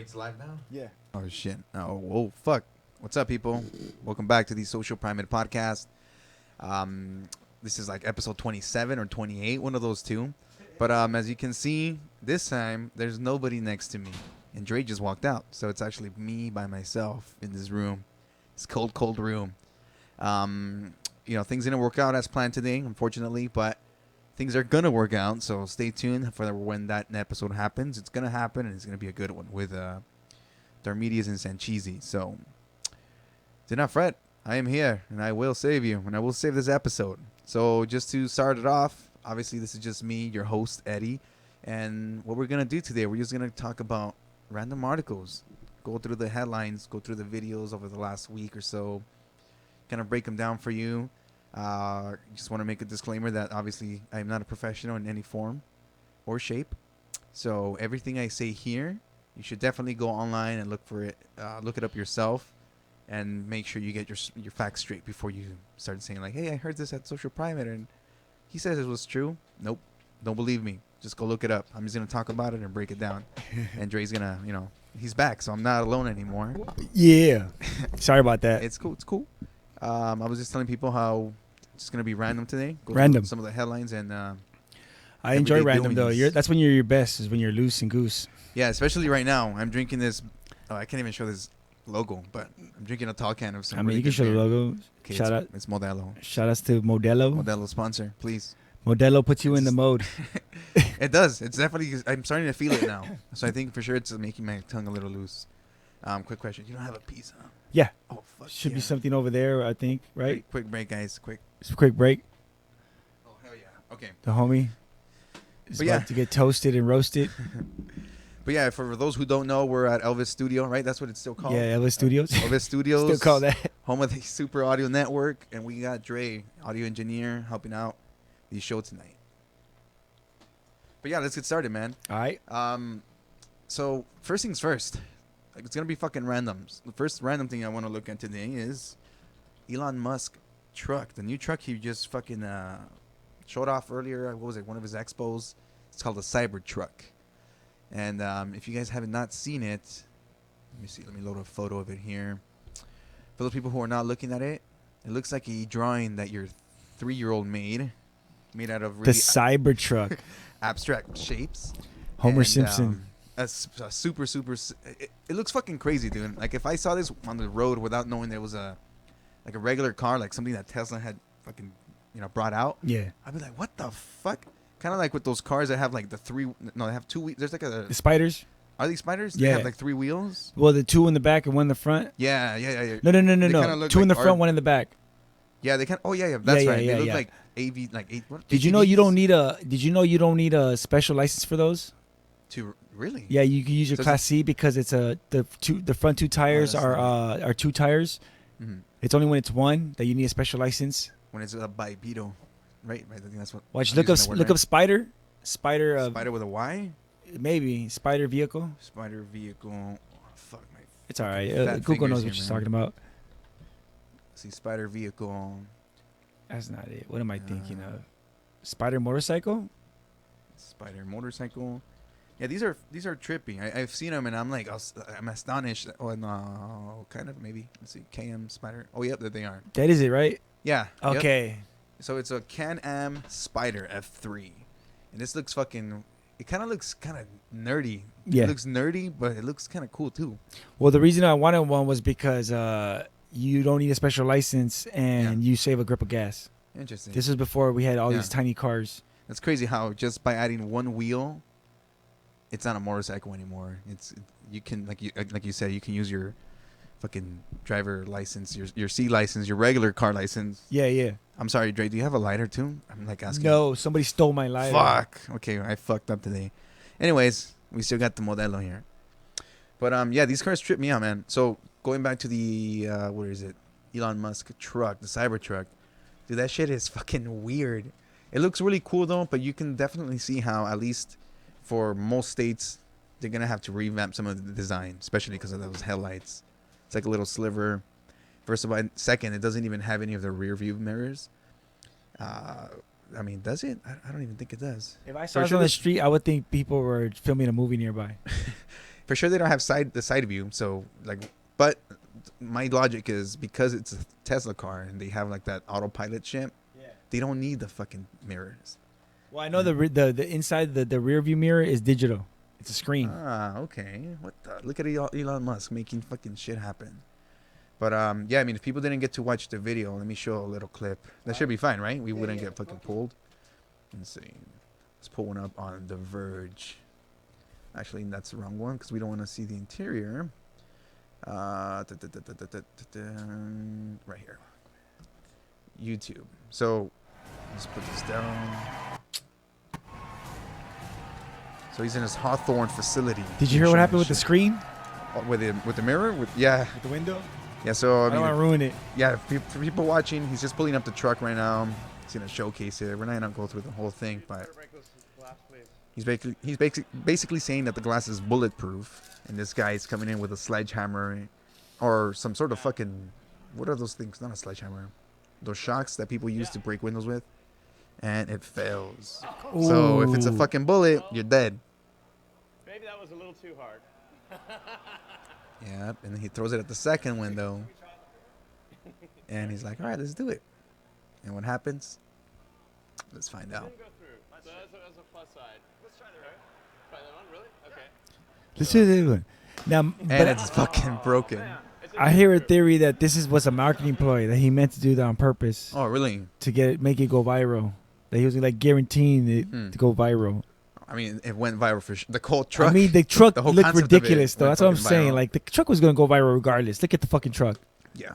Wait, it's live now? Yeah. Oh, shit. Oh, whoa, fuck. What's up, people? Welcome back to the Social Primate Podcast. This is like episode 27 or 28, one of those two. But as you can see, this time, there's nobody next to me. And Dre just walked out. So it's actually me by myself in this room. It's cold, cold room. Things didn't work out as planned today, unfortunately, but things are going to work out. So stay tuned for when that episode happens. It's going to happen, and it's going to be a good one with Darmedias and Sancheezy. So do not fret. I am here, and I will save you, and I will save this episode. So just to start it off, obviously this is just me, your host, Eddie. And what we're going to do today, we're just going to talk about random articles. Go through the headlines, go through the videos over the last week or so. Kind of break them down for you. Just want to make a disclaimer that obviously I am not a professional in any form or shape. So everything I say here, you should definitely go online and look for it. Look it up yourself. And make sure you get your facts straight before you start saying like, hey, I heard this at Social Primate and he says it was true. Nope. Don't believe me. Just go look it up. I'm just going to talk about it and break it down. And Dre's going to, he's back. So I'm not alone anymore. Yeah. Sorry about that. It's cool. It's cool. I was just telling people how it's going to be random today. Go Random. Some of the headlines and I enjoy random doings. though. That's when you're your best, is when you're loose and goose. Yeah, especially right now. I'm drinking this. Oh, I can't even show this logo, but I'm drinking a tall can of some. I mean, really you can good show the beer. logo. Okay, Shout out. It's Modelo. Shout outs to Modelo. Modelo sponsor, please. Modelo puts you in the mode. It does. It's definitely. I'm starting to feel it now. So I think for sure it's making my tongue a little loose. Quick question. You don't have a piece, huh? Yeah. Oh, fuck. Should be something over there, I think, right? Quick break, guys. Quick. Just a quick break. Oh, hell yeah. Okay. The homie is about to get toasted and roasted. But yeah, for those who don't know, we're at Elvis Studio, right? That's what it's still called. Yeah, Elvis Studios. Elvis Studios. Still call that. Home of the Super Audio Network. And we got Dre, audio engineer, helping out the show tonight. But yeah, let's get started, man. All right. So first things first. Like, it's going to be fucking randoms. The first random thing I want to look at today is Elon Musk truck. The new truck he just fucking showed off earlier. What was it? One of his expos. It's called the Cybertruck. And if you guys have not seen it, let me see. Let me load a photo of it here. For those people who are not looking at it, it looks like a drawing that your 3-year-old made out of really The Cybertruck. abstract shapes. Homer And, Simpson. A super. It looks fucking crazy, dude. Like if I saw this on the road without knowing there was a regular car, like something that Tesla had fucking brought out. Yeah. I'd be like, what the fuck? Kind of like with those cars that have like they have 2 wheels. There's like The spiders? Are these spiders? Yeah. They have like 3 wheels. Well, the 2 in the back and 1 in the front? Yeah. No. They kinda 2 look in like the front, 1 in the back. Yeah, they can. Oh yeah. That's Yeah, right. yeah, They look yeah. like AV, like eight. What? Did you know you don't ATVs? need a special license for those? To really? Yeah, you can use your So Class C because it's the front 2 tires that's are 2 tires. Mhm. It's only when it's 1 that you need a special license. When it's a bipedal, right? I think that's what. Watch, I'm look up using that word, look right? up spider, spider Spider with a Y. maybe spider vehicle. Spider vehicle. Oh, fuck my. It's all right. Fat Google fingers knows here, what she's man. talking about. See, spider vehicle. That's not it. What am I thinking of? Spider motorcycle? Spider motorcycle. Yeah, these are trippy. I've seen them and I'm like I'm astonished. Oh no, kind of maybe. Let's see, KM Spider. Oh yep, there they are. That is it, right? Yeah. yep. Okay. So it's a Can-Am Spider F3, and this looks fucking. It kind of looks kind of nerdy. Yeah. It looks nerdy, but it looks kind of cool too. Well, the reason I wanted one was because you don't need a special license and you save a grip of gas. Interesting. This was before we had all Yeah. these tiny cars. That's crazy how just by adding 1 wheel, it's not a motorcycle anymore. You can like you said, you can use your fucking driver license, your C license, your regular car license. Yeah. I'm sorry, Dre. Do you have a lighter too? I'm like asking. No, somebody stole my lighter. Fuck. Okay, I fucked up today. Anyways, we still got the Modelo here. But yeah, these cars trip me out, man. So going back to the what is it? Elon Musk truck, the Cybertruck. Dude, that shit is fucking weird. It looks really cool though, but you can definitely see how at least for most states they're gonna have to revamp some of the design, especially because of those headlights. It's like a little sliver. First of all, second, it doesn't even have any of the rear view mirrors. I mean, does it? I don't even think it does. If I saw it on the street, I would think people were filming a movie nearby. for sure they don't have the side view. So like, but my logic is because it's a Tesla car and they have like that autopilot shit. Yeah. They don't need the fucking mirrors. Well, I know the inside the rear view mirror is digital. It's a screen. Ah, okay. What the? Look at Elon Musk making fucking shit happen. But yeah, I mean, if people didn't get to watch the video, let me show a little clip. That should be fine, right? We wouldn't get fucking pulled. Let's see. Let's pull one up on The Verge. Actually, that's the wrong one because we don't want to see the interior. Right here. YouTube. So let's put this down. So he's in his Hawthorne facility. Did you hear what happened with the screen? With the mirror? Yeah. With the window? Yeah, so I don't want to ruin it. Yeah, for people watching, he's just pulling up the truck right now. He's gonna showcase it. We're not gonna go through the whole thing, but he's basically saying that the glass is bulletproof, and this guy is coming in with a sledgehammer or some sort of fucking, what are those things? Not a sledgehammer. Those shocks that people use to break windows with, and it fails. Ooh. So if it's a fucking bullet, you're dead. Maybe that was a little too hard. Yeah, and he throws it at the second window, and he's like, "All right, let's do it." And what happens? Let's find out. Didn't go through. So that's a plus side. Let's try the right. Try that one, really? Okay. Let's do the other one. Now, And but it's fucking broken. I hear a theory that this was a marketing ploy that he meant to do that on purpose Oh, really? to make it go viral. That he was like guaranteeing it to go viral. I mean, it went viral for sure. The whole truck. I mean, the truck the whole looked concept of it ridiculous, though. went That's what I'm fucking saying. viral. Like, the truck was going to go viral regardless. Look at the fucking truck. Yeah.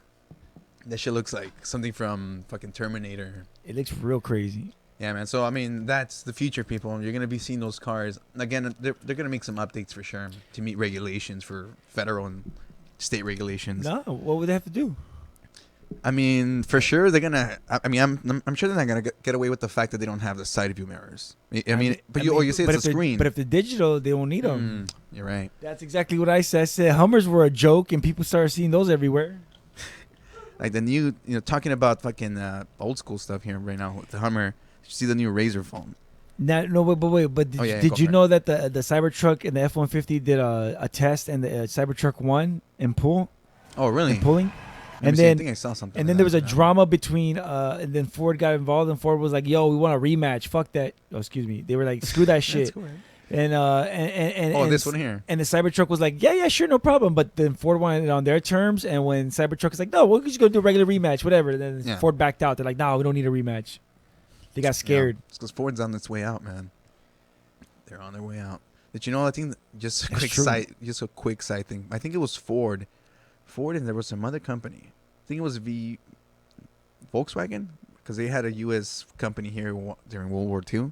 That shit looks like something from fucking Terminator. It looks real crazy. Yeah, man. So, I mean, that's the future, people. You're going to be seeing those cars. Again, they're going to make some updates for sure to meet regulations for federal and state regulations. No, what would they have to do? I mean, for sure, they're going to... I mean, I'm sure they're not going to get away with the fact that they don't have the side view mirrors. I mean, you say it's a screen. But if they're digital, they won't need them. You're right. That's exactly what I said. I said Hummers were a joke, and people started seeing those everywhere. Like the new, talking about fucking old school stuff here right now with the Hummer. You see the new Razor phone. No, wait. But did you know that the Cybertruck and the F-150 did a test, and the Cybertruck won in pull? Oh, really? In pulling. I think I saw something. And then there was a drama between, and then Ford got involved, and Ford was like, "Yo, we want a rematch. Fuck that." Oh, excuse me. They were like, "Screw that shit." Cool, right? And this one here. And the Cybertruck was like, "Yeah, sure, no problem." But then Ford wanted it on their terms, and when Cybertruck was like, "No, we're just gonna do a regular rematch, whatever," then Ford backed out. They're like, "No, we don't need a rematch." They got scared. It's because Ford's on its way out, man. They're on their way out. Did you know? I think just a quick side thing. I think it was Ford, and there was some other company. I think it was Volkswagen, because they had a U.S. company here during World War II.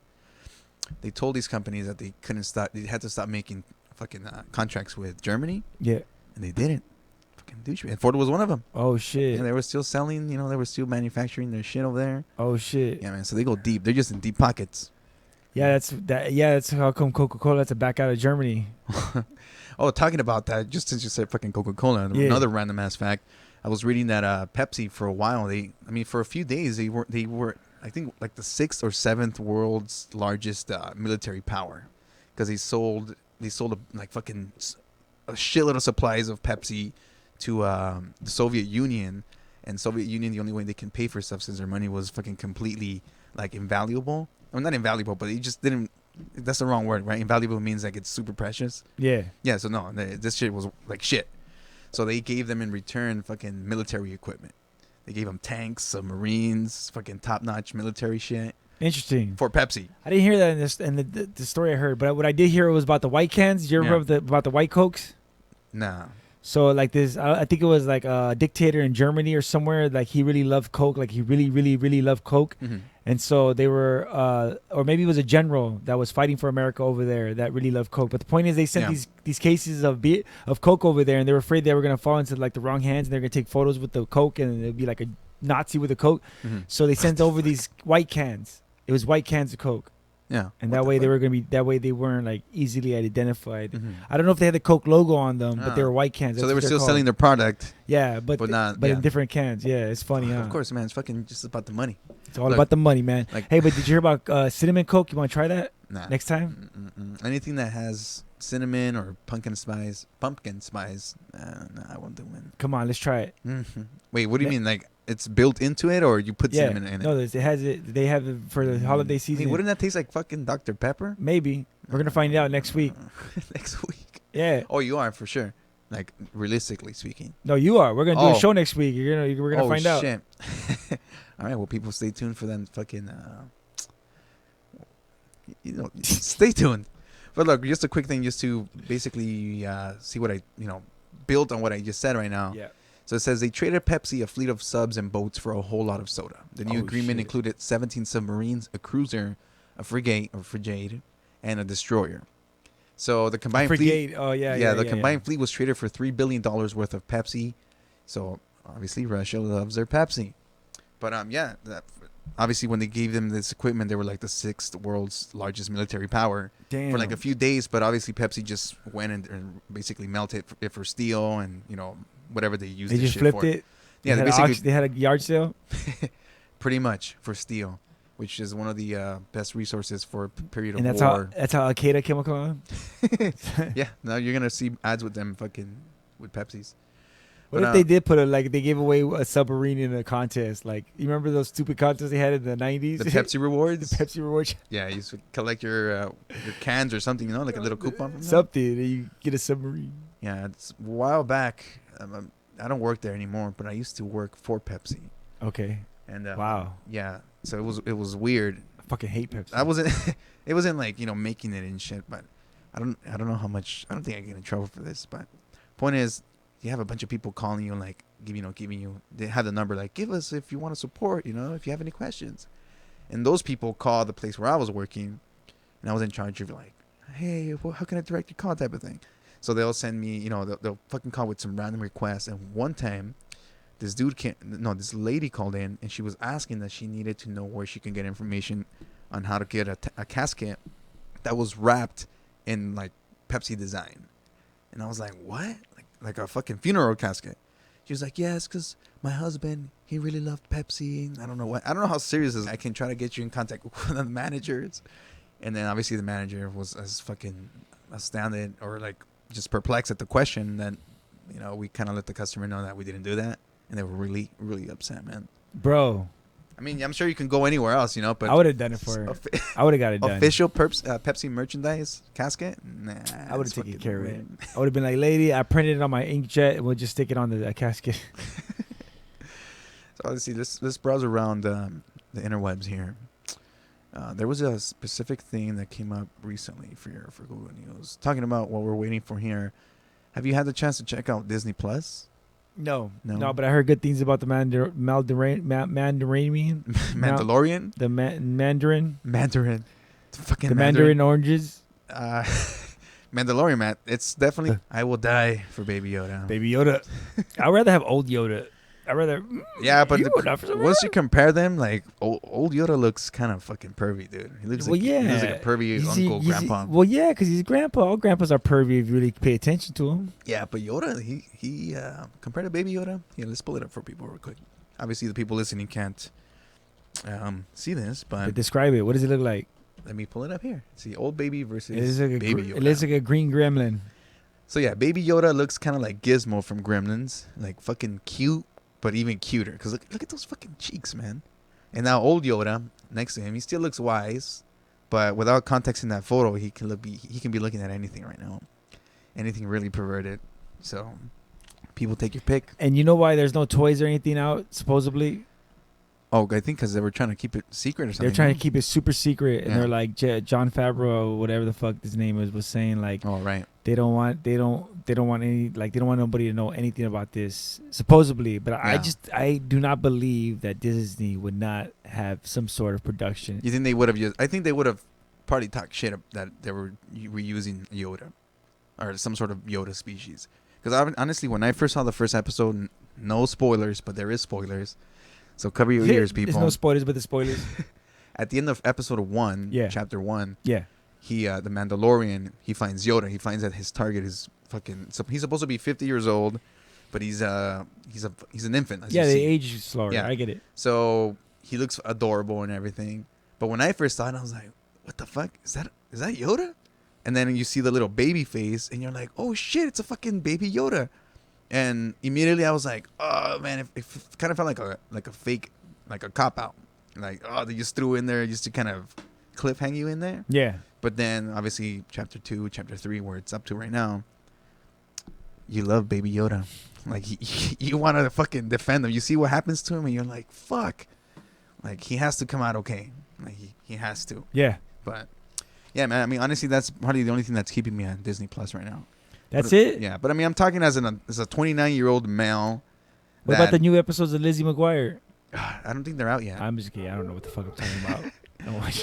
They told these companies that they couldn't stop. They had to stop making fucking contracts with Germany. Yeah, and they didn't. Fucking douche. And Ford was one of them. Oh shit. And they were still selling. They were still manufacturing their shit over there. Oh shit. Yeah, man. So they go deep. They're just in deep pockets. Yeah, that's how come Coca-Cola had to back out of Germany. Oh, talking about that, just since you said fucking Coca-Cola, another random ass fact. I was reading that Pepsi for a while. For a few days they were I think like the 6th or 7th world's largest military power, because they sold like fucking a shitload of supplies of Pepsi to the Soviet Union, and Soviet Union, the only way they can pay for stuff since their money was fucking completely like invaluable. Well, not invaluable, but it just didn't. That's the wrong word, right? Invaluable means like it's super precious. Yeah. Yeah. So no, this shit was like shit. So they gave them in return fucking military equipment. They gave them tanks, submarines, fucking top-notch military shit. Interesting. For Pepsi. I didn't hear that in the story I heard, but what I did hear was about the white cans. Did you ever remember about the white Cokes? Nah. So like this, I think it was like a dictator in Germany or somewhere. Like he really loved Coke. Like he really, really, really loved Coke. Mm-hmm. And so they were, or maybe it was a general that was fighting for America over there that really loved Coke. But the point is, they sent these cases of Coke over there, and they were afraid they were gonna fall into like the wrong hands, and they're gonna take photos with the Coke, and it'd be like a Nazi with a Coke. Mm-hmm. So they sent over these white cans. It was white cans of Coke. Yeah. And that way they weren't like easily identified. Mm-hmm. I don't know if they had the Coke logo on them, but they were white cans. So they were still selling their product. Yeah, but in different cans. Yeah, it's funny, huh? Of course, man. It's fucking just about the money. It's all about the money, man. Like, hey, but did you hear about cinnamon Coke? You want to try that? Nah. Next time? Anything that has cinnamon or pumpkin spice, nah, I won't do it. Come on, let's try it. Wait, what do you Ne- mean? Like it's built into it, or you put Yeah. cinnamon in it? No, it has it. They have it for the holiday Hey, season. wouldn't that taste like fucking Dr. Pepper? Maybe. We're going to find out next week. Next week. Yeah. Oh, you are for sure. Like realistically speaking. No, you are. We're going to do Oh. a show next week. We're going to find out. Shit. All right. Well, people, stay tuned for them. Fucking. Stay tuned. But look, just a quick thing, just to basically see what I built on what I just said right now. Yeah. So it says they traded Pepsi a fleet of subs and boats for a whole lot of soda. The new Oh, agreement shit. included 17 submarines, a cruiser, a frigate or frigate, and a destroyer. So the combined fleet, Frigate. Oh, yeah. the combined fleet was traded for $3 billion worth of Pepsi. So obviously Russia loves their Pepsi. But obviously when they gave them this equipment, they were like the 6th world's largest military power. Damn. For like a few days, but obviously Pepsi just went and basically melted it for steel and whatever they used. They just flipped for. it. Yeah, They had a yard sale. pretty much for steel, which is one of the best resources for a period of And war. that's how Al Qaeda came along. Yeah, now you're gonna see ads with them fucking with Pepsis. What But, if they did put they gave away a submarine in a contest? Like, you remember those stupid contests they had in the 90s? the Pepsi rewards? The Pepsi rewards. Yeah, you used to collect your cans or something, like a little coupon from them. Something. And you get a submarine. Yeah, it's a while back. I don't work there anymore, but I used to work for Pepsi. Okay. And Wow. yeah, so it was weird. I fucking hate Pepsi. I wasn't it wasn't like making it and shit, but I don't know how much. I don't think I get in trouble for this, but point is, you have a bunch of people calling you, like giving you, they have the number, like, give us if you want to support, if you have any questions. And those people call the place where I was working, and I was in charge of, like, hey, well, how can I direct your call, type of thing. So they'll send me, they'll fucking call with some random requests. And one time, this lady called in, and she was asking that she needed to know where she can get information on how to get a casket that was wrapped in like Pepsi design. And I was like, what? Like a fucking funeral casket. She was like, yes, because my husband, he really loved Pepsi. I don't know how serious this is. I can try to get you in contact with one of the managers. And then obviously the manager was as fucking astounded or like just perplexed at the question that, we kind of let the customer know that we didn't do that. And they were really, really upset, man. Bro. I mean, I'm sure you can go anywhere else, but I would have done it for her. I would have got it done. Official Pepsi merchandise casket? Nah. I would have taken care of it. I would have been like, lady, I printed it on my inkjet, and we'll just stick it on the casket. So let's see. Let's browse around the interwebs here. There was a specific thing that came up recently for Google News, talking about what we're waiting for here. Have you had the chance to check out Disney Plus? No, No? but I heard good things about the Mandarin. Mandalorian? The Mandarin. Mandarin. Fucking The Mandarin oranges. Mandalorian, Matt. It's definitely. I will die for Baby Yoda. Baby Yoda. I'd rather have old Yoda. I'd rather. Yeah, but Yoda, once you compare them, like old Yoda looks kind of fucking pervy, dude. He looks like he looks like a pervy grandpa. Well, yeah, because he's grandpa. All grandpas are pervy if you really pay attention to him. Yeah, but Yoda, he compared to Baby Yoda. Yeah, let's pull it up for people real quick. Obviously, the people listening can't see this, but describe it. What does it look like? let me pull it up here. See, old baby versus Baby Yoda. It looks like a green gremlin. So yeah, Baby Yoda looks kind of like Gizmo from Gremlins, like fucking cute, but even cuter. Cause look at those fucking cheeks, man. And now old Yoda next to him, he still looks wise, but without context in that photo, he can be looking at anything right now, anything really perverted. So people take your pick. And you know why there's no toys or anything out supposedly? Oh, I think because they were trying to keep it secret or something. They're trying to keep it super secret, and Yeah. they're like John Favreau, whatever the fuck his name was saying like Oh right. they don't want nobody to know anything about this supposedly. But Yeah. I do not believe that Disney would not have some sort of production. You think they would have used? I think they would have probably talked shit that they were reusing Yoda, or some sort of Yoda species. Because honestly, when I first saw the first episode, no spoilers, but there is spoilers. So cover your ears, people. There's no spoilers, but the spoilers. At the end of episode 1, Yeah. chapter 1, Yeah. he the Mandalorian, he finds Yoda. He finds that his target is fucking. So he's supposed to be 50 years old, but he's an infant. As Yeah, you they see. age slower. Yeah. I get it. So he looks adorable and everything. But when I first saw it, I was like, what the fuck? Is that Yoda? And then you see the little baby face, and you're like, oh shit, it's a fucking baby Yoda. And immediately I was like, oh man, it kind of felt like a fake, like a cop out. Like, oh, they just threw in there just to kind of cliffhang you in there. Yeah. But then obviously chapter 2, chapter 3, where it's up to right now, you love baby Yoda. Like you want to fucking defend him. You see what happens to him, and you're like, fuck. Like he has to come out okay. Like he has to. Yeah. But yeah, man. I mean, honestly, that's probably the only thing that's keeping me on Disney Plus right now. That's but, it? Yeah, but I mean, I'm talking as a 29-year-old male. What about the new episodes of Lizzie McGuire? I don't think they're out yet. I'm just kidding. I don't know what the fuck I'm talking about.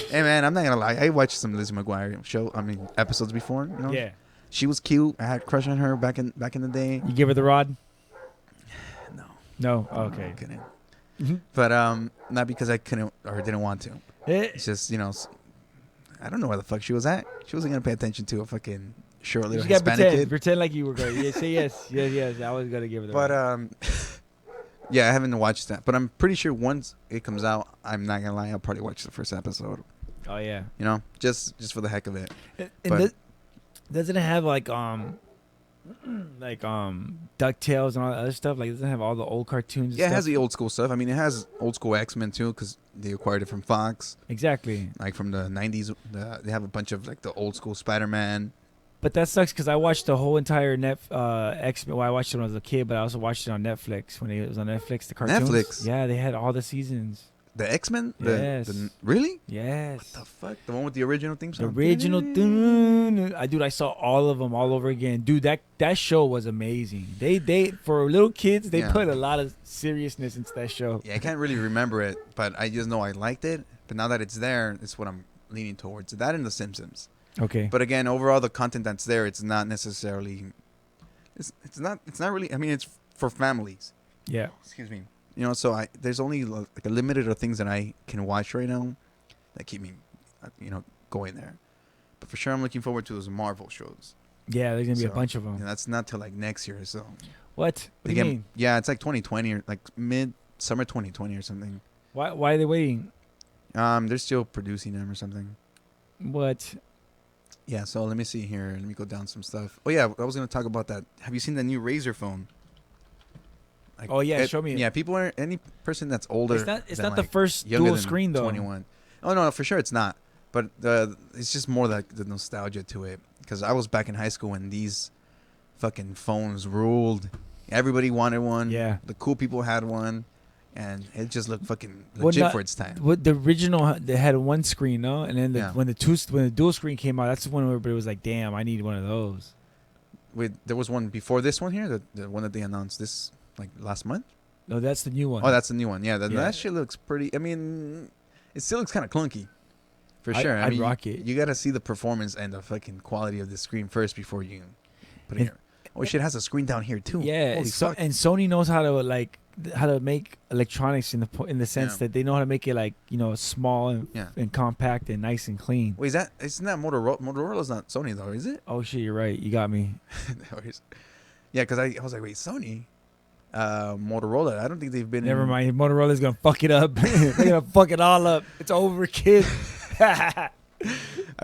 Hey man, I'm not gonna lie. I watched some Lizzie McGuire episodes before. You know? Yeah. She was cute. I had a crush on her back in the day. You give her the rod? No. No. No, Okay. I couldn't. But not because I couldn't or didn't want to. It's just I don't know where the fuck she was at. She wasn't gonna pay attention to a fucking short little Hispanic kid. Pretend like you were going. Yeah, say yes. Yes. I was gonna give her the But rod. yeah, I haven't watched that. But I'm pretty sure once it comes out, I'm not gonna lie, I'll probably watch the first episode. Oh yeah. Just for the heck of it. And doesn't it have like DuckTales and all that other stuff? Like, doesn't it have all the old cartoons? Yeah, it and has stuff? the old school stuff. I mean, it has old school X-Men too, because they acquired it from Fox. Exactly. Like from the 90s, they have a bunch of like the old school Spider-Man. But that sucks because I watched the whole entire X-Men. Well, I watched it when I was a kid, but I also watched it on Netflix when it was on Netflix. The cartoons. Netflix? Yeah, they had all the seasons. The X-Men? Yes. Really? Yes. What the fuck? The one with the original theme The song? original. Dude, I saw all of them all over again. Dude, that show was amazing. They for little kids, they Yeah. put a lot of seriousness into that show. Yeah, I can't really remember it, but I just know I liked it. But now that it's there, it's what I'm leaning towards. That and The Simpsons. Okay. But again, overall, the content that's there, it's not necessarily. It's not really. I mean, it's for families. Yeah. Excuse me. So there's only like a limited of things that I can watch right now that keep me, going there. But for sure, I'm looking forward to those Marvel shows. Yeah, there's gonna be a So, bunch of them. And that's not till like next year. So What? What do you mean? Yeah, it's like 2020 or like mid-summer 2020 or something. Why are they waiting? They're still producing them or something. What? Yeah, so let me see here. Let me go down some stuff. Oh yeah, I was gonna talk about that. Have you seen the new Razer phone? Like, Oh, yeah, show me it. Yeah, any person that's older. It's than, not the like, first younger dual than screen though. 21. Oh no, for sure it's not. But it's just more like the nostalgia to it. Because I was back in high school when these fucking phones ruled. Everybody wanted one. Yeah. The cool people had one, and it just looked fucking legit for its time. What the original they had one screen, no, and then Yeah. when the dual screen came out, that's when everybody was like, "Damn, I need one of those." Wait, there was one before this one here, the one that they announced this like last month. No, that's the new one. Oh, that's the new one. Yeah, Yeah. that shit looks pretty. I mean, it still looks kind of clunky, for sure. I'd mean, rock it. You gotta see the performance and the fucking quality of the screen first before you put it And- here. Oh shit, it has a screen down here too. Yeah, Holy fuck. and Sony knows how to make electronics in the sense Yeah. that they know how to make it small and, Yeah. and compact and nice and clean. Wait, isn't that Motorola? Motorola's not Sony though, is it? Oh shit, you're right. You got me. Yeah, because I was like, wait, Sony, Motorola. I don't think they've been. Never mind. Motorola's gonna fuck it up. They're gonna fuck it all up. It's over, kid. I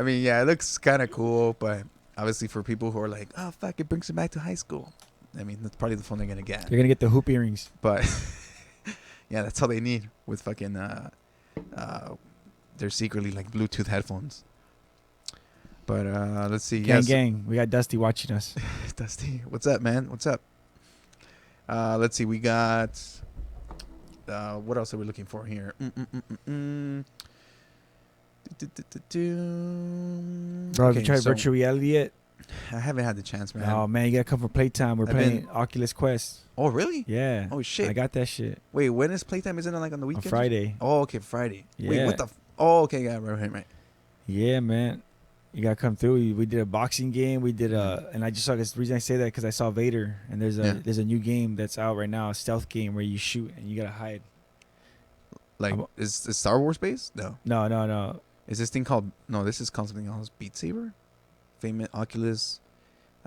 mean, yeah, it looks kind of cool, but obviously for people who are like, oh fuck, it brings them back to high school. I mean, that's probably the phone they're gonna get. They're gonna get the hoop earrings. But yeah, that's all they need with fucking they're secretly like Bluetooth headphones. But let's see. Gang. We got Dusty watching us. Dusty, what's up, man? What's up? Let's see. We got what else are we looking for here? Bro, have you Okay, tried so virtual reality yet? I haven't had the chance, man. Oh man, you gotta come for playtime. We're I've playing Oculus Quest. Oh, really? Yeah. Oh shit. I got that shit Wait, when is playtime? Isn't it like on the on weekend? Friday. Oh, okay, Friday. Wait, Yeah. what the? Oh, okay, yeah, right. Yeah, man. You gotta come through. We did a boxing game. We did and I just saw this. The reason I say that because I saw Vader, and there's a new game that's out right now, a stealth game where you shoot and you gotta hide. Like, is Star Wars based? No. No. Is this thing called? No, this is called something else. Beat Saber, famous Oculus.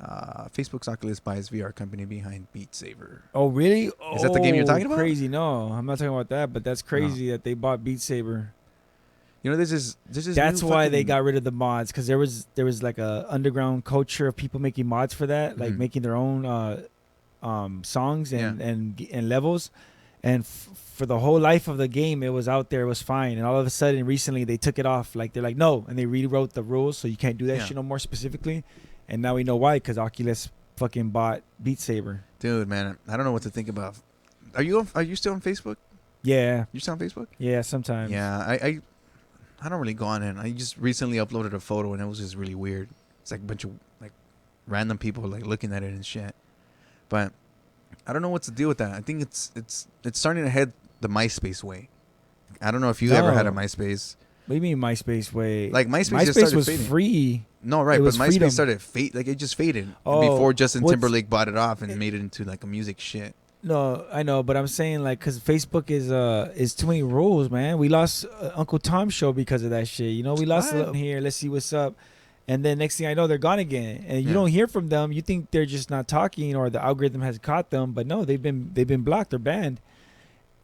Facebook's Oculus buys VR company behind Beat Saber. Oh really? Is that the game you're talking about? Crazy. No, I'm not talking about that. But that's crazy that they bought Beat Saber. You know, there's this That's new why they fucking- got rid of the mods, because there was like a underground culture of people making mods for that, like Mhm. making their own songs and levels, and for the whole life of the game, it was out there, it was fine, and all of a sudden recently they took it off, like they're like no, and they rewrote the rules so you can't do that Yeah. shit no more specifically, and now we know why, because Oculus fucking bought Beat Saber. Dude, man, I don't know what to think about. Are you still on Facebook? Yeah, You still on Facebook? sometimes. Yeah, I don't really go on it. I just recently uploaded a photo and it was just really weird. It's like a bunch of like random people like looking at it and shit. But I don't know what to do with that. I think it's starting to head the MySpace way. I don't know if you ever had a No. MySpace. What do you mean MySpace way? Like MySpace just started was fading. free. No, right, It but was MySpace freedom. started fade. Like it just faded Oh, before Justin what's- Timberlake bought it off and made it into like a music shit. No, I know, but I'm saying like because Facebook is too many rules, man. We lost Uncle Tom's show because of that shit. You know, we lost What? a here. Let's see what's up, and then next thing I know, they're gone again, and you Yeah. don't hear from them. You think they're just not talking or the algorithm has caught them, but no, they've been blocked. They're banned,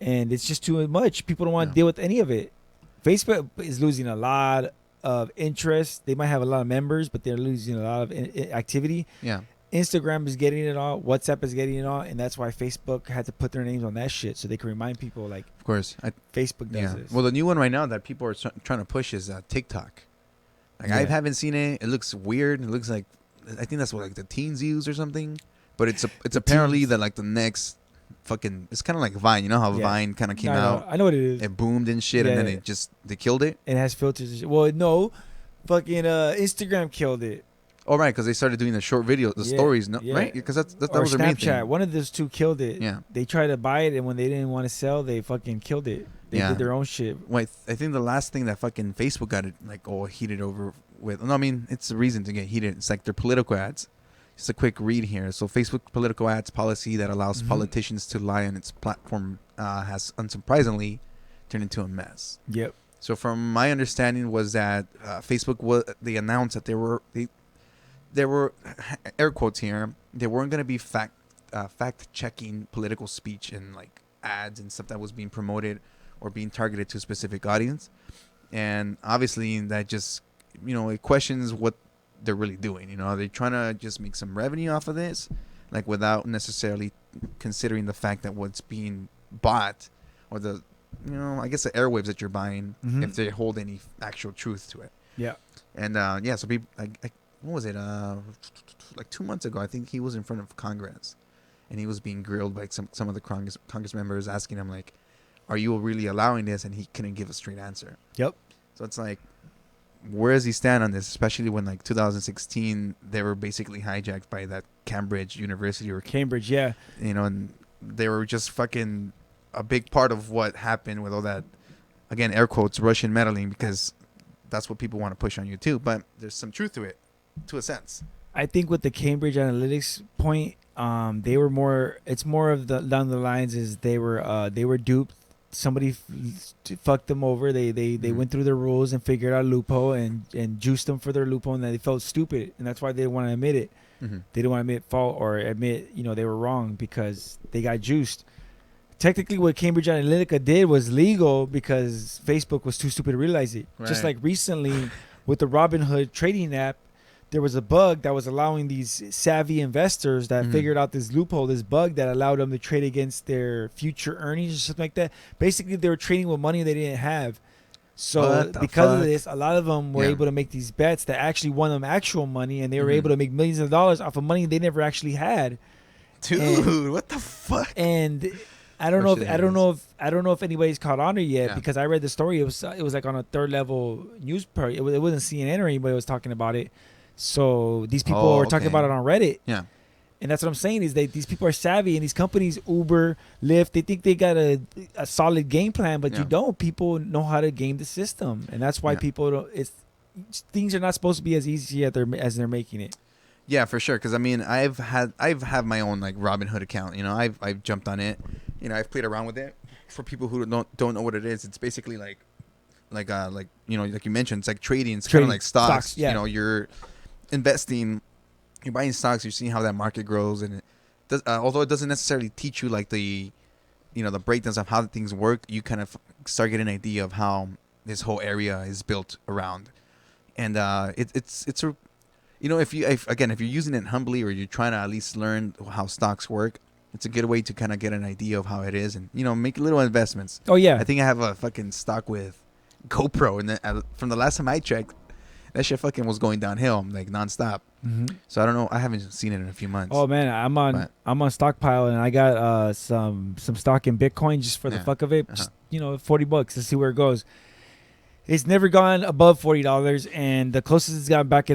and it's just too much. People don't want to Yeah. deal with any of it. Facebook is losing a lot of interest. They might have a lot of members, but they're losing a lot of activity. Yeah. Instagram is getting it all. WhatsApp is getting it all, and that's why Facebook had to put their names on that shit so they can remind people like Of course. Facebook does Yeah. this. Well, the new one right now that people are trying to push is TikTok. Like I Yeah. haven't seen it. It looks weird. It looks like I think that's what like the teens use or something. But it's apparently teens. that like the next fucking. It's kind of like Vine. You know how Yeah. Vine kind of came I know, out. I know what it is. It boomed and shit, and Yeah. then they killed it. It has filters. And shit. Well, no, fucking Instagram killed it. Oh right, because they started doing the short videos, the Yeah, stories, no, yeah. right? Because that Or was their main Snapchat. thing. One of those two killed it. Yeah. They tried to buy it, and when they didn't want to sell, they fucking killed it. They Yeah. did their own shit. Wait, I think the last thing that fucking Facebook got it like all heated over with. No, I mean it's a reason to get heated. It's like their political ads. Just a quick read here. So Facebook political ads policy that allows Mhm. politicians to lie on its platform has unsurprisingly turned into a mess. Yep. So from my understanding was that Facebook they announced that there were air quotes here. They weren't going to be fact checking political speech and like ads and stuff that was being promoted or being targeted to a specific audience. And obviously that just it questions what they're really doing. Are they trying to just make some revenue off of this, like without necessarily considering the fact that what's being bought or the I guess the airwaves that you're buying, Mhm. if they hold any actual truth to it. Yeah. And so people, what was it? Like 2 months ago, I think he was in front of Congress, and he was being grilled by some of the Congress members, asking him like, "Are you really allowing this?" And he couldn't give a straight answer. Yep. So it's like, where does he stand on this? Especially when like 2016, they were basically hijacked by that Cambridge University or Cambridge. Yeah. and they were just fucking a big part of what happened with all that, again, air quotes, Russian meddling, because that's what people want to push on you too. But there's some truth to it, to a sense. I think with the Cambridge Analytics point, they were more. It's more of the down the lines is they were duped. Somebody fucked them over. They Mhm. went through their rules and figured out a loophole and juiced them for their loophole, and they felt stupid, and that's why they didn't want to admit it. Mm-hmm. They didn't want to admit fault or admit they were wrong because they got juiced. Technically, what Cambridge Analytica did was legal because Facebook was too stupid to realize it. Just Right. like recently with the Robinhood trading app, there was a bug that was allowing these savvy investors that Mhm. figured out this loophole, this bug that allowed them to trade against their future earnings or something like that. Basically, they were trading with money they didn't have. So What the because of fuck? this, a lot of them were Yeah. able to make these bets that actually won them actual money, and they were Mhm. able to make millions of dollars off of money they never actually had. Dude, what the fuck? And I don't That know if shit I don't know if anybody's caught on to it yet Yeah. because I read the story. It was like on a third level news it wasn't CNN or anybody was talking about it. So these people Oh, were talking okay. about it on Reddit. Yeah. And that's what I'm saying is that these people are savvy, and these companies, Uber, Lyft, they think they got a solid game plan, but Yeah. you don't. People know how to game the system, and that's why Yeah. people don't. Things are not supposed to be as easy as they're making it. Yeah, for sure. Because I mean, I've had my own like Robinhood account. I've jumped on it. I've played around with it. For people who don't know what it is, it's basically like like you mentioned, it's like trading. It's kind of Trading. like stocks. Stocks, yeah. You're investing. You're buying stocks. You're seeing how that market grows, and it does, although it doesn't necessarily teach you like the breakdowns of how things work, you kind of start getting an idea of how this whole area is built around. And it's a, if you're using it humbly, or you're trying to at least learn how stocks work, it's a good way to kind of get an idea of how it is, and make little investments. Oh yeah. I think I have a fucking stock with GoPro, and from the last time I checked, that shit fucking was going downhill like nonstop. Mm-hmm. So I don't know. I haven't seen it in a few months. Oh man, I'm on stockpile, and I got some stock in Bitcoin just for the fuck of it. Just, $40 to see where it goes. It's never gone above $40, and the closest it's gotten back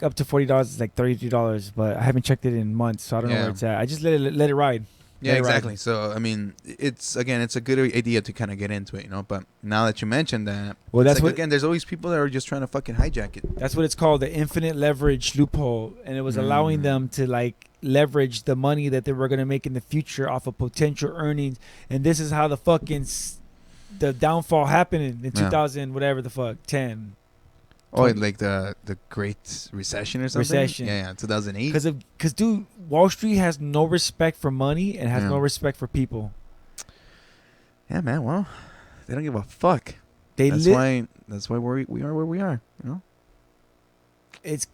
up to $40 is like $33. But I haven't checked it in months, so I don't know where it's at. I just let it ride. Yeah, exactly. So I mean, it's a good idea to kind of get into it, But now that you mentioned that, well, that's again, there's always people that are just trying to fucking hijack it. That's what it's called, the infinite leverage loophole, and it was allowing them to like leverage the money that they were going to make in the future off of potential earnings. And this is how the fucking the downfall happened in 2000 whatever the fuck 10. Oh, like the Great Recession or something? Recession. Yeah, 2008. Because, dude, Wall Street has no respect for money and has no respect for people. Yeah, man. Well, they don't give a fuck. That's why we are where we are, It's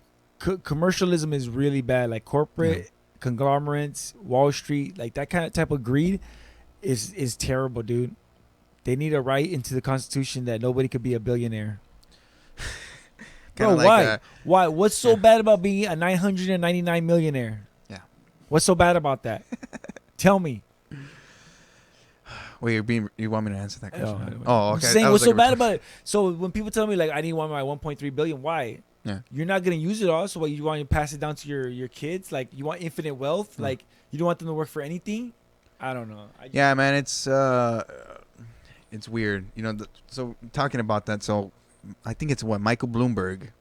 commercialism is really bad. Like corporate conglomerates, Wall Street, like that kind of type of greed is terrible, dude. They need a right into the Constitution that nobody could be a billionaire. Bro, why? Why? What's so bad about being a 999 millionaire? Yeah. What's so bad about that? Tell me. Wait, you want me to answer that question? Oh, okay. I'm saying, what's so bad about it? So when people tell me like I need my 1.3 billion, why? Yeah. You're not gonna use it all. So what, you want to pass it down to your kids? Like you want infinite wealth? Like you don't want them to work for anything? I don't know. Yeah, man, it's weird. So talking about that, so I think it's Michael Bloomberg.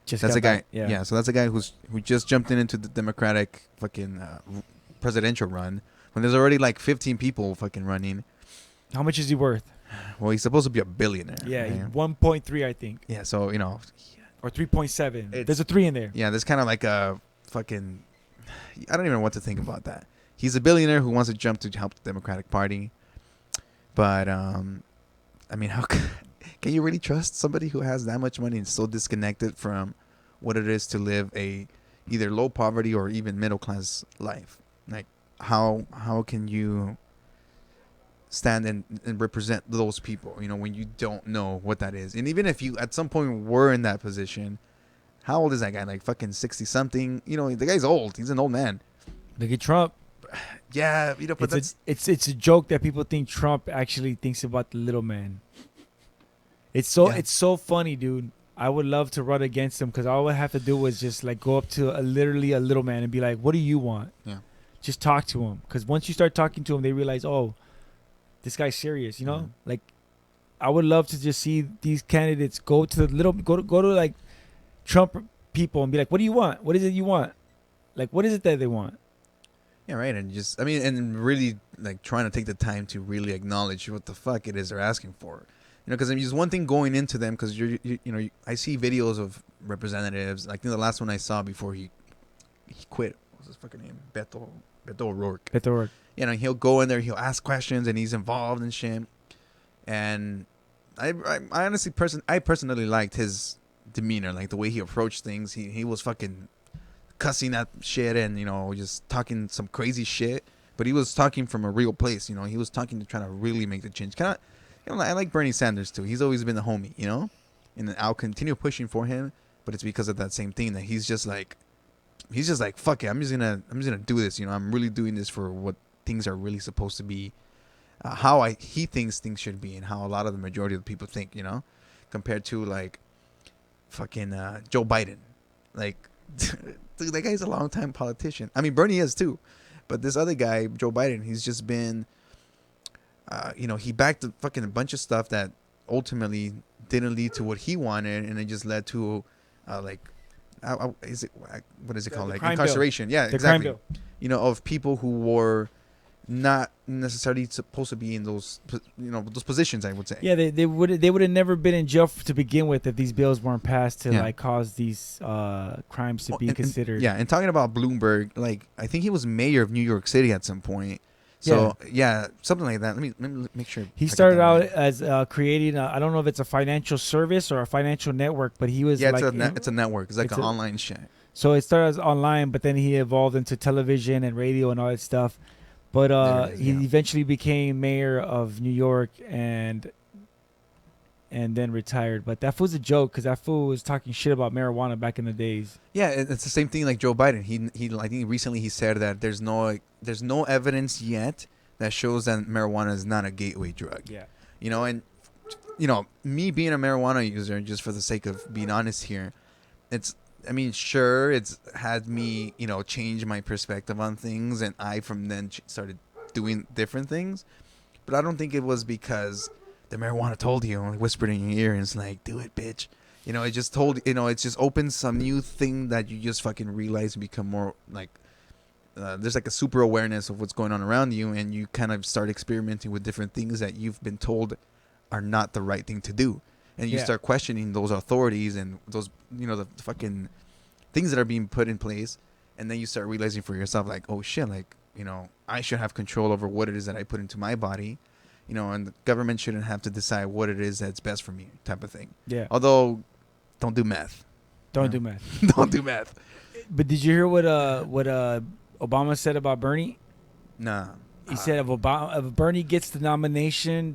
That's a guy. Yeah. So that's a guy who just jumped into the Democratic fucking presidential run when there's already like 15 people fucking running. How much is he worth? Well, he's supposed to be a billionaire. Yeah, 1.3, I think. Yeah, so or 3.7. There's a 3 in there. Yeah, there's kind of like a fucking. I don't even know what to think about that. He's a billionaire who wants to jump to help the Democratic Party, but I mean, how can you really trust somebody who has that much money and so disconnected from what it is to live a either low poverty or even middle class life? Like, how can you stand and represent those people, when you don't know what that is? And even if you at some point were in that position, how old is that guy? Like fucking 60 something? The guy's old. He's an old man. Look at Trump. Yeah, but it's a joke that people think Trump actually thinks about the little man. It's so funny, dude. I would love to run against him because all I would have to do was just like go up to literally a little man and be like, "What do you want?" Yeah. Just talk to him, because once you start talking to him, they realize, oh, this guy's serious. Like, I would love to just see these candidates go to like Trump people and be like, "What do you want? What is it you want? Like, what is it that they want?" Yeah, right. And and really like trying to take the time to really acknowledge what the fuck it is they're asking for. Because there's one thing going into them, because I see videos of representatives. Like the last one I saw before he quit. What was his fucking name? Beto O'Rourke. Beto O'Rourke. He'll go in there, he'll ask questions, and he's involved and shit. And I honestly personally liked his demeanor, like the way he approached things. He was fucking cussing at shit and just talking some crazy shit, but he was talking from a real place. He was talking to try to really make the change. I like Bernie Sanders too. He's always been the homie, and I'll continue pushing for him. But it's because of that same thing that he's just like fuck it. I'm just gonna do this. I'm really doing this for what things are really supposed to be, how he thinks things should be, and how a lot of the majority of the people think. Compared to like fucking Joe Biden, like. Dude, that guy's a long-time politician. I mean, Bernie is too, but this other guy, Joe Biden, he's just been, he backed a fucking bunch of stuff that ultimately didn't lead to what he wanted, and it just led to, what is it called? Like incarceration. Bill. Yeah, the exactly. Crime bill. Of people who were not necessarily supposed to be in those positions, I would say. Yeah, they would have never been in jail to begin with if these bills weren't passed to like cause these crimes to be considered. And talking about Bloomberg, like I think he was mayor of New York City at some point. So yeah, something like that. Let me make sure. He I get started that out right. as creating. I don't know if it's a financial service or a financial network, but he was Yeah, like, it's a network. It's like it's an a- online shit. so it started as online, but then he evolved into television and radio and all that stuff. But There it is, he yeah. eventually became mayor of New York and then retired. But that fool's a joke because that fool was talking shit about marijuana back in the days. Yeah, it's the same thing like Joe Biden. He I think recently he said that there's no evidence yet that shows that marijuana is not a gateway drug. Yeah. You know, and me being a marijuana user, just for the sake of being honest here, I mean, sure, it's had me, change my perspective on things, and I from then started doing different things. But I don't think it was because the marijuana told you, whispered in your ear, and it's like, do it, bitch. It just it just opens some new thing that you just fucking realize and become more like, there's like a super awareness of what's going on around you, and you kind of start experimenting with different things that you've been told are not the right thing to do. And you start questioning those authorities and those, the fucking things that are being put in place. And then you start realizing for yourself, like, oh shit, like, I should have control over what it is that I put into my body, and the government shouldn't have to decide what it is that's best for me, type of thing. Yeah. Although, don't do meth. Don't do math. Don't do meth. But did you hear what Obama said about Bernie? Nah. He said if Bernie gets the nomination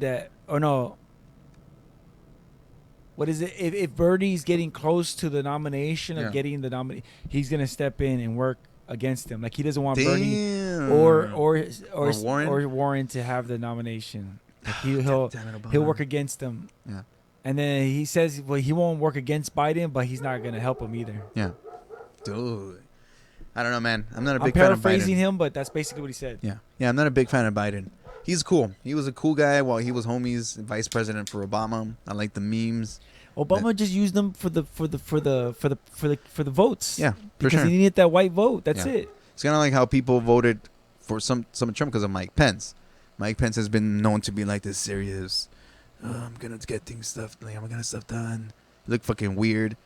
what is it? If Bernie's getting close to the nomination of getting the nomination, he's gonna step in and work against him. Like he doesn't want Bernie or Warren? or Warren to have the nomination. Like he'll work against them. Yeah. And then he says, well, he won't work against Biden, but he's not gonna help him either. Yeah. Dude. I don't know, man. I'm not a I'm big fan of Biden. paraphrasing him, but that's basically what he said. Yeah. Yeah, I'm not a big fan of Biden. He's cool. He was a cool guy while he was homies vice president for Obama. I like the memes. Obama just used them for the votes. Yeah, for because sure. he needed that white vote. That's Yeah. it. It's kind of like how people voted for some of Trump because of Mike Pence. Mike Pence has been known to be like this serious. I'm gonna get stuff done. Look fucking weird,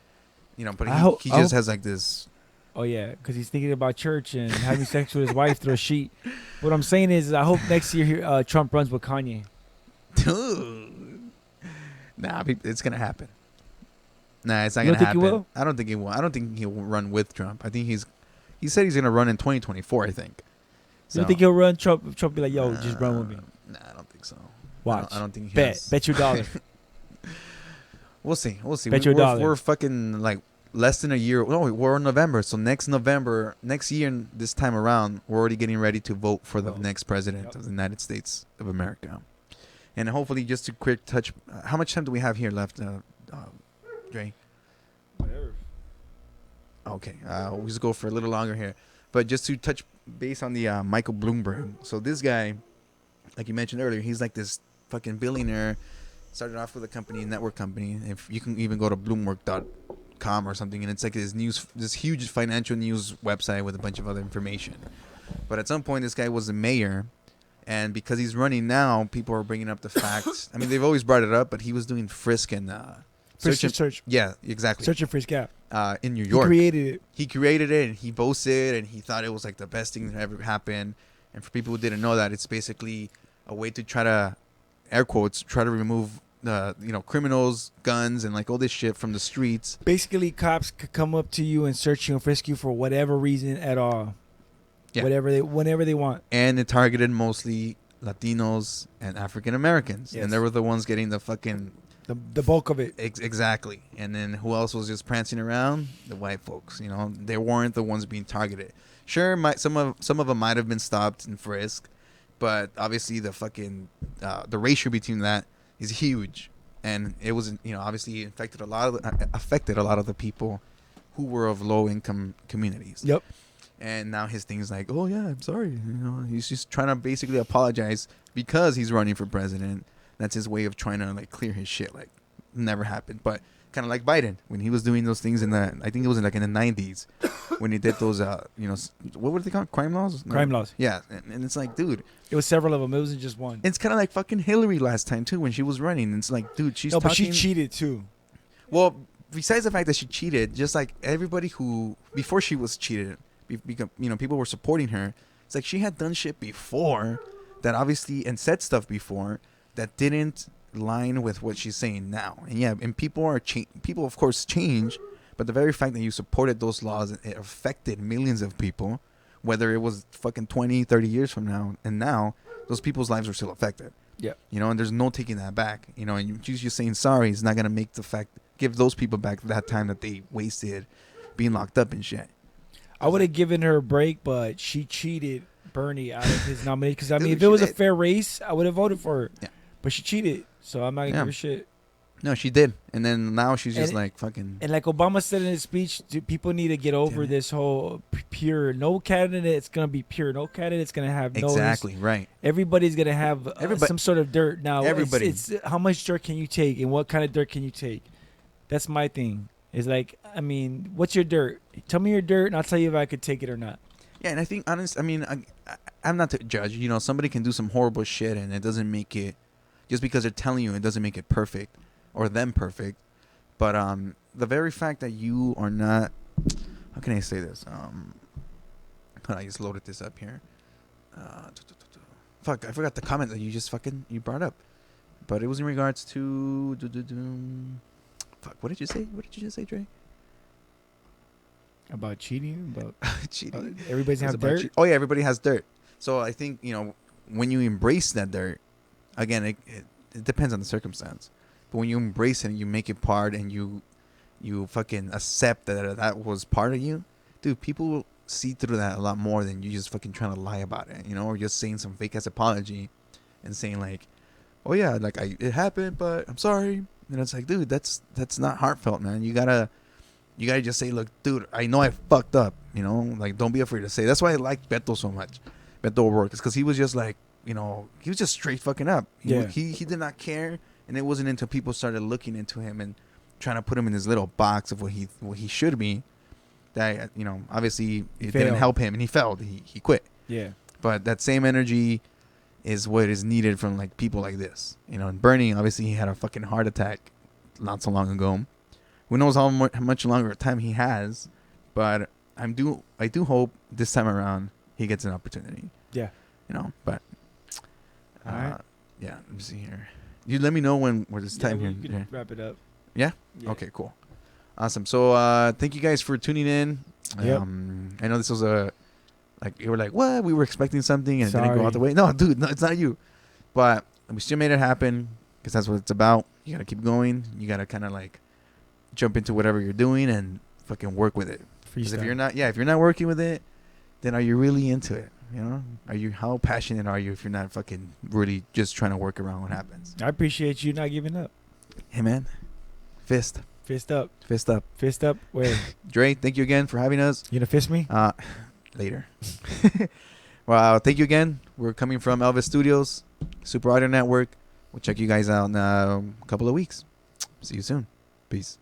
but he just has like this. Oh yeah, because he's thinking about church and having sex with his wife through a sheet. What I'm saying is, I hope next year Trump runs with Kanye. Dude. Nah, it's gonna happen. Nah, it's not You gonna don't think happen. he will? I don't think he will. I don't think he'll run with Trump. I think he said he's gonna run in 2024. I think. You don't think he'll run Trump? Trump be like, yo, just run with me. Nah, I don't think so. Watch. I don't think he Bet. has. Bet you a dollar. We'll see. Bet you a dollar. We're fucking like less than a year. No, we're in November. So next year, this time around, we're already getting ready to vote for the next president of the United States of America. And hopefully, just a quick touch. How much time do we have here left, Dre? Whatever. Okay, we'll just go for a little longer here. But just to touch base on the Michael Bloomberg. So this guy, like you mentioned earlier, he's like this fucking billionaire. Started off with a network company. If you can even go to Bloomberg.com or something, and it's like this huge financial news website with a bunch of other information. But at some point, this guy was the mayor. And because he's running now, people are bringing up the facts. I mean, they've always brought it up, but he was doing frisk and Search. Yeah, exactly. Search and frisk app. In New York. He created it. And he boasted, and he thought it was like the best thing that ever happened. And for people who didn't know that, it's basically a way to try to, air quotes, try to remove criminals, guns, and like all this shit from the streets. Basically, cops could come up to you and search you and frisk you for whatever reason at all. Yeah. Whenever they want. And it targeted mostly Latinos and African Americans. Yes. And they were the ones getting the fucking... The bulk of it. Exactly. And then who else was just prancing around? The white folks. They weren't the ones being targeted. Sure, some of them might have been stopped and frisked, but obviously the fucking the ratio between that is huge, and it was obviously affected a lot of the people who were of low income communities. Yep. And now his thing is like, oh yeah, I'm sorry. He's just trying to basically apologize because he's running for president. That's his way of trying to like clear his shit. Like, never happened. But kind of like Biden when he was doing those things I think it was in the 90s when he did those what were they called? Crime laws? No. Crime laws. Yeah, and it's like, dude, it was several of them. It wasn't just one. It's kind of like fucking Hillary last time too when she was running. It's like, dude, but she cheated too. Well, besides the fact that she cheated, just like everybody who before she was cheated, because people were supporting her. It's like she had done shit before that obviously and said stuff before that didn't line with what she's saying now. And yeah, and people of course change, but the very fact that you supported those laws, it affected millions of people, whether it was fucking 20, 30 years from now, and now those people's lives are still affected. Yeah. You know, and there's no taking that back. You know, and you just saying sorry is not gonna make give those people back that time that they wasted being locked up and shit. I would have given her a break, but she cheated Bernie out of his nomination. Because, I mean, Dude, if it was she a did. fair race, I would have voted for her. Yeah. But she cheated, so I'm not going to Yeah. give her shit. No, she did, and then now she's just And- like fucking. And like Obama said in his speech, people need to get over this whole pure. No candidate's going to be pure. No candidate's going to have no. Exactly right. Everybody's going to have some sort of dirt. Now, Everybody. It's how much dirt can you take and what kind of dirt can you take? That's my thing. It's like, I mean, what's your dirt? Tell me your dirt, and I'll tell you if I could take it or not. Yeah, and I think I'm not to judge. You know, somebody can do some horrible shit, and it doesn't make it just because they're telling you it doesn't make it perfect or them perfect. But the very fact that you are not, how can I say this? Hold on, I just loaded this up here. Fuck, I forgot the comment that you brought up, but it was in regards to fuck. What did you say? What did you just say, Dre? About cheating? About Cheating. everybody's It was have about dirt? Oh yeah, everybody has dirt. So I think, you know, when you embrace that dirt, again, it depends on the circumstance. But when you embrace it and you make it part, and you fucking accept that was part of you, dude, people will see through that a lot more than you just fucking trying to lie about it, you know, or just saying some fake ass apology and saying like, oh yeah, like it happened, but I'm sorry. And it's like, dude, that's not heartfelt, man. You gotta just say, look, dude, I know I fucked up, you know, like don't be afraid to say. That's why I like Beto so much. Beto O'Rourke, because he was just like, you know, he was just straight fucking up. He did not care, and it wasn't until people started looking into him and trying to put him in this little box of what he should be that, you know, obviously it didn't help him, and he failed. He quit. Yeah. But that same energy is what is needed from like people like this, you know. And Bernie, obviously, he had a fucking heart attack not so long ago. Who knows how much longer time he has, but I do hope this time around he gets an opportunity. Yeah. You know, but All right. yeah. Let me see here. You let me know when it's time You here. can wrap it up. Yeah? Okay, cool. Awesome. So thank you guys for tuning in. Yep. I know this was you were like, what? We were expecting something and it didn't go out the way. No, dude, no, it's not you. But we still made it happen because that's what it's about. You got to keep going. You got to kind of like jump into whatever you're doing and fucking work with it. Because if you're not working with it, then are you really into it? You know, how passionate are you if you're not fucking really just trying to work around what happens? I appreciate you not giving up. Hey man, fist up. Fist up. Where? Dre, thank you again for having us. You gonna fist me? Later. Well, thank you again. We're coming from Elvis Studios, Super Audio Network. We'll check you guys out in a couple of weeks. See you soon. Peace.